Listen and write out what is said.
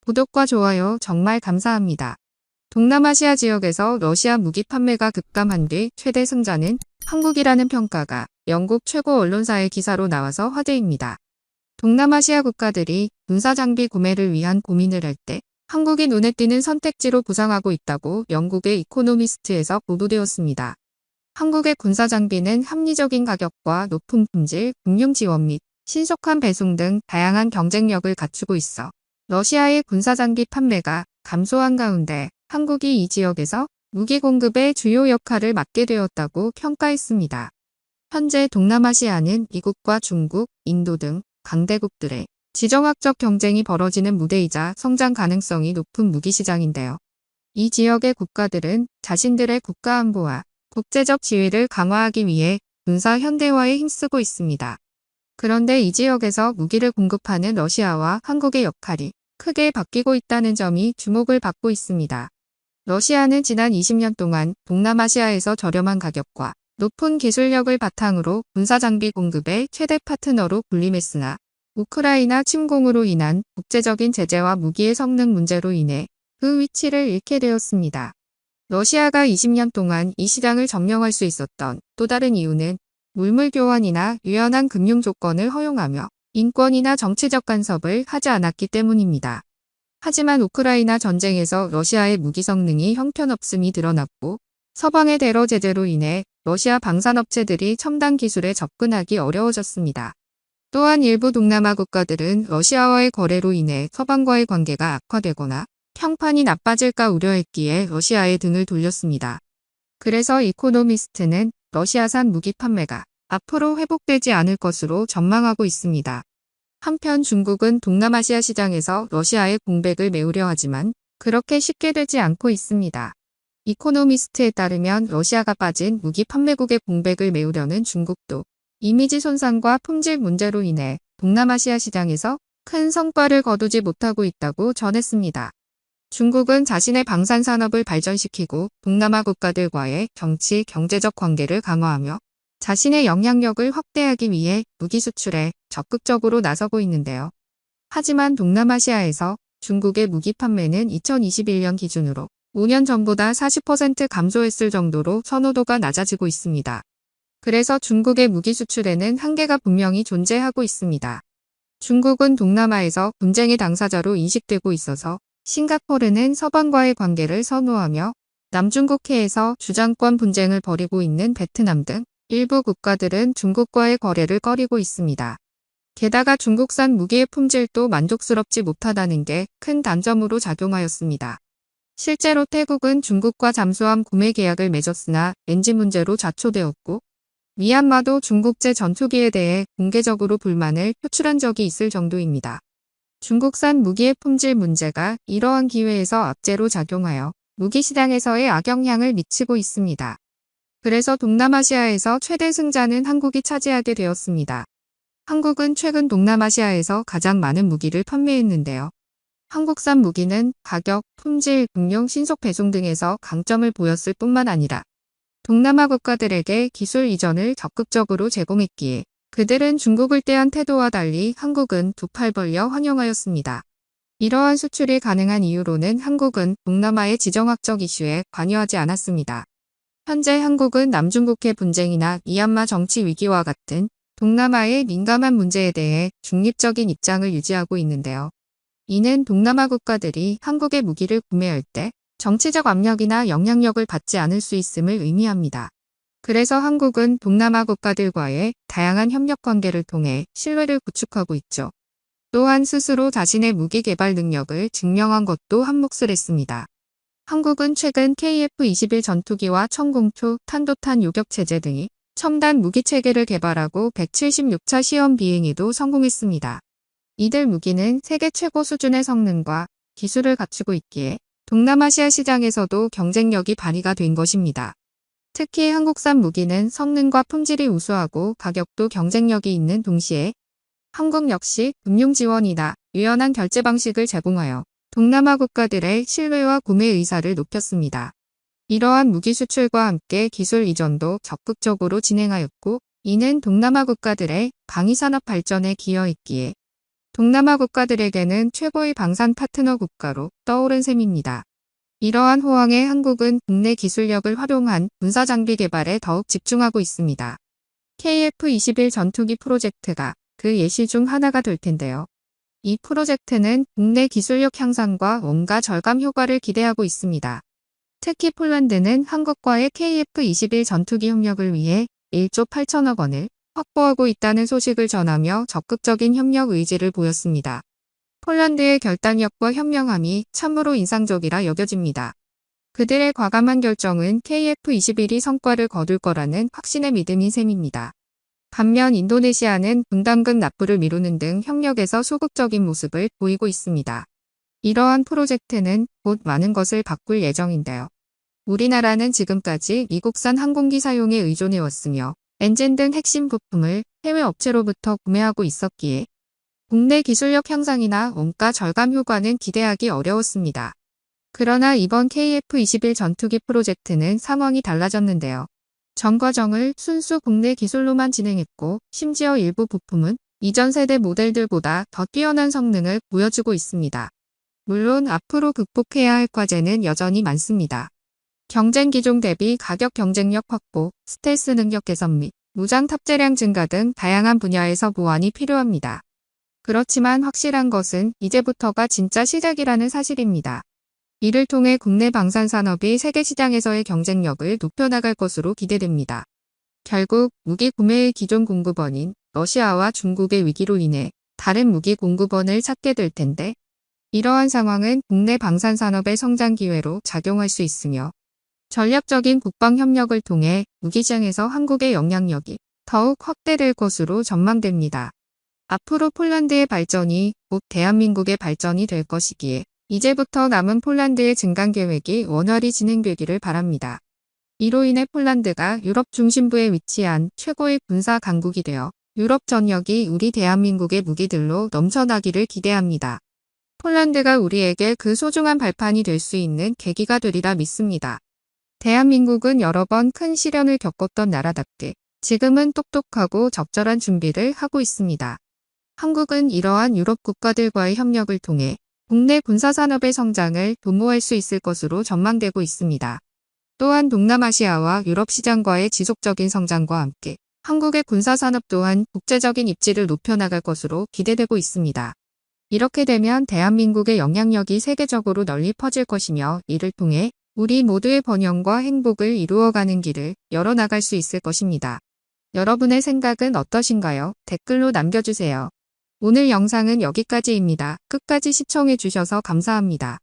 구독과 좋아요 정말 감사합니다. 동남아시아 지역에서 러시아 무기 판매가 급감한 뒤 최대 승자는 한국이라는 평가가 영국 최고 언론사의 기사로 나와서 화제입니다. 동남아시아 국가들이 군사장비 구매를 위한 고민을 할 때 한국이 눈에 띄는 선택지로 부상하고 있다고 영국의 이코노미스트에서 보도되었습니다. 한국의 군사장비는 합리적인 가격과 높은 품질, 금융 지원 및 신속한 배송 등 다양한 경쟁력을 갖추고 있어 러시아의 군사장비 판매가 감소한 가운데 한국이 이 지역에서 무기 공급의 주요 역할을 맡게 되었다고 평가했습니다. 현재 동남아시아는 미국과 중국, 인도 등 강대국들의 지정학적 경쟁이 벌어지는 무대이자 성장 가능성이 높은 무기 시장인데요. 이 지역의 국가들은 자신들의 국가 안보와 국제적 지위를 강화하기 위해 군사 현대화에 힘쓰고 있습니다. 그런데 이 지역에서 무기를 공급하는 러시아와 한국의 역할이 크게 바뀌고 있다는 점이 주목을 받고 있습니다. 러시아는 지난 20년 동안 동남아시아에서 저렴한 가격과 높은 기술력을 바탕으로 군사장비 공급의 최대 파트너로 군림했으나 우크라이나 침공으로 인한 국제적인 제재와 무기의 성능 문제로 인해 그 위치를 잃게 되었습니다. 러시아가 20년 동안 이 시장을 점령할 수 있었던 또 다른 이유는 물물 교환이나 유연한 금융 조건을 허용하며 인권이나 정치적 간섭을 하지 않았기 때문입니다. 하지만 우크라이나 전쟁에서 러시아의 무기 성능이 형편없음이 드러났고 서방의 테러 제재로 인해 러시아 방산업체들이 첨단 기술에 접근하기 어려워졌습니다. 또한 일부 동남아 국가들은 러시아와의 거래로 인해 서방과의 관계가 악화되거나 평판이 나빠질까 우려했기에 러시아에 등을 돌렸습니다. 그래서 이코노미스트는 러시아산 무기 판매가 앞으로 회복되지 않을 것으로 전망하고 있습니다. 한편 중국은 동남아시아 시장에서 러시아의 공백을 메우려 하지만 그렇게 쉽게 되지 않고 있습니다. 이코노미스트에 따르면 러시아가 빠진 무기 판매국의 공백을 메우려는 중국도 이미지 손상과 품질 문제로 인해 동남아시아 시장에서 큰 성과를 거두지 못하고 있다고 전했습니다. 중국은 자신의 방산 산업을 발전시키고 동남아 국가들과의 정치, 경제적 관계를 강화하며 자신의 영향력을 확대하기 위해 무기 수출에 적극적으로 나서고 있는데요. 하지만 동남아시아에서 중국의 무기 판매는 2021년 기준으로 5년 전보다 40% 감소했을 정도로 선호도가 낮아지고 있습니다. 그래서 중국의 무기 수출에는 한계가 분명히 존재하고 있습니다. 중국은 동남아에서 분쟁의 당사자로 인식되고 있어서 싱가포르는 서방과의 관계를 선호하며 남중국해에서 주장권 분쟁을 벌이고 있는 베트남 등 일부 국가들은 중국과의 거래를 꺼리고 있습니다. 게다가 중국산 무기의 품질도 만족스럽지 못하다는 게 큰 단점으로 작용하였습니다. 실제로 태국은 중국과 잠수함 구매 계약을 맺었으나 엔진 문제로 좌초되었고 미얀마도 중국제 전투기에 대해 공개적으로 불만을 표출한 적이 있을 정도입니다. 중국산 무기의 품질 문제가 이러한 기회에서 악재로 작용하여 무기 시장에서의 악영향을 미치고 있습니다. 그래서 동남아시아에서 최대 승자는 한국이 차지하게 되었습니다. 한국은 최근 동남아시아에서 가장 많은 무기를 판매했는데요. 한국산 무기는 가격, 품질, 금융, 신속 배송 등에서 강점을 보였을 뿐만 아니라 동남아 국가들에게 기술 이전을 적극적으로 제공했기에 그들은 중국을 대한 태도와 달리 한국은 두 팔 벌려 환영하였습니다. 이러한 수출이 가능한 이유로는 한국은 동남아의 지정학적 이슈에 관여하지 않았습니다. 현재 한국은 남중국해 분쟁이나 미얀마 정치 위기와 같은 동남아의 민감한 문제에 대해 중립적인 입장을 유지하고 있는데요. 이는 동남아 국가들이 한국의 무기를 구매할 때 정치적 압력이나 영향력을 받지 않을 수 있음을 의미합니다. 그래서 한국은 동남아 국가들과의 다양한 협력 관계를 통해 신뢰를 구축하고 있죠. 또한 스스로 자신의 무기 개발 능력을 증명한 것도 한몫을 했습니다. 한국은 최근 KF-21 전투기와 천공초, 탄도탄 요격체제 등이 첨단 무기 체계를 개발하고 176차 시험 비행에도 성공했습니다. 이들 무기는 세계 최고 수준의 성능과 기술을 갖추고 있기에 동남아시아 시장에서도 경쟁력이 발휘가 된 것입니다. 특히 한국산 무기는 성능과 품질이 우수하고 가격도 경쟁력이 있는 동시에 한국 역시 금융 지원이나 유연한 결제 방식을 제공하여 동남아 국가들의 신뢰와 구매 의사를 높였습니다. 이러한 무기 수출과 함께 기술 이전도 적극적으로 진행하였고 이는 동남아 국가들의 방위산업 발전에 기여했기에 동남아 국가들에게는 최고의 방산 파트너 국가로 떠오른 셈입니다. 이러한 호황에 한국은 국내 기술력을 활용한 군사장비 개발에 더욱 집중하고 있습니다. KF-21 전투기 프로젝트가 그 예시 중 하나가 될 텐데요. 이 프로젝트는 국내 기술력 향상과 원가 절감 효과를 기대하고 있습니다. 특히 폴란드는 한국과의 KF-21 전투기 협력을 위해 1조 8천억 원을 확보하고 있다는 소식을 전하며 적극적인 협력 의지를 보였습니다. 폴란드의 결단력과 현명함이 참으로 인상적이라 여겨집니다. 그들의 과감한 결정은 KF-21이 성과를 거둘 거라는 확신의 믿음인 셈입니다. 반면 인도네시아는 분담금 납부를 미루는 등 협력에서 소극적인 모습을 보이고 있습니다. 이러한 프로젝트는 곧 많은 것을 바꿀 예정인데요. 우리나라는 지금까지 미국산 항공기 사용에 의존해왔으며 엔진 등 핵심 부품을 해외 업체로부터 구매하고 있었기에 국내 기술력 향상이나 원가 절감 효과는 기대하기 어려웠습니다. 그러나 이번 KF-21 전투기 프로젝트는 상황이 달라졌는데요. 전 과정을 순수 국내 기술로만 진행했고 심지어 일부 부품은 이전 세대 모델들보다 더 뛰어난 성능을 보여주고 있습니다. 물론 앞으로 극복해야 할 과제는 여전히 많습니다. 경쟁 기종 대비 가격 경쟁력 확보, 스텔스 능력 개선 및 무장 탑재량 증가 등 다양한 분야에서 보완이 필요합니다. 그렇지만 확실한 것은 이제부터가 진짜 시작이라는 사실입니다. 이를 통해 국내 방산산업이 세계 시장에서의 경쟁력을 높여나갈 것으로 기대됩니다. 결국 무기 구매의 기존 공급원인 러시아와 중국의 위기로 인해 다른 무기 공급원을 찾게 될 텐데 이러한 상황은 국내 방산산업의 성장 기회로 작용할 수 있으며 전략적인 국방협력을 통해 무기시장에서 한국의 영향력이 더욱 확대될 것으로 전망됩니다. 앞으로 폴란드의 발전이 곧 대한민국의 발전이 될 것이기에 이제부터 남은 폴란드의 증강 계획이 원활히 진행되기를 바랍니다. 이로 인해 폴란드가 유럽 중심부에 위치한 최고의 군사 강국이 되어 유럽 전역이 우리 대한민국의 무기들로 넘쳐나기를 기대합니다. 폴란드가 우리에게 그 소중한 발판이 될 수 있는 계기가 되리라 믿습니다. 대한민국은 여러 번 큰 시련을 겪었던 나라답게 지금은 똑똑하고 적절한 준비를 하고 있습니다. 한국은 이러한 유럽 국가들과의 협력을 통해 국내 군사산업의 성장을 도모할 수 있을 것으로 전망되고 있습니다. 또한 동남아시아와 유럽 시장과의 지속적인 성장과 함께 한국의 군사산업 또한 국제적인 입지를 높여나갈 것으로 기대되고 있습니다. 이렇게 되면 대한민국의 영향력이 세계적으로 널리 퍼질 것이며 이를 통해 우리 모두의 번영과 행복을 이루어가는 길을 열어나갈 수 있을 것입니다. 여러분의 생각은 어떠신가요? 댓글로 남겨주세요. 오늘 영상은 여기까지입니다. 끝까지 시청해주셔서 감사합니다.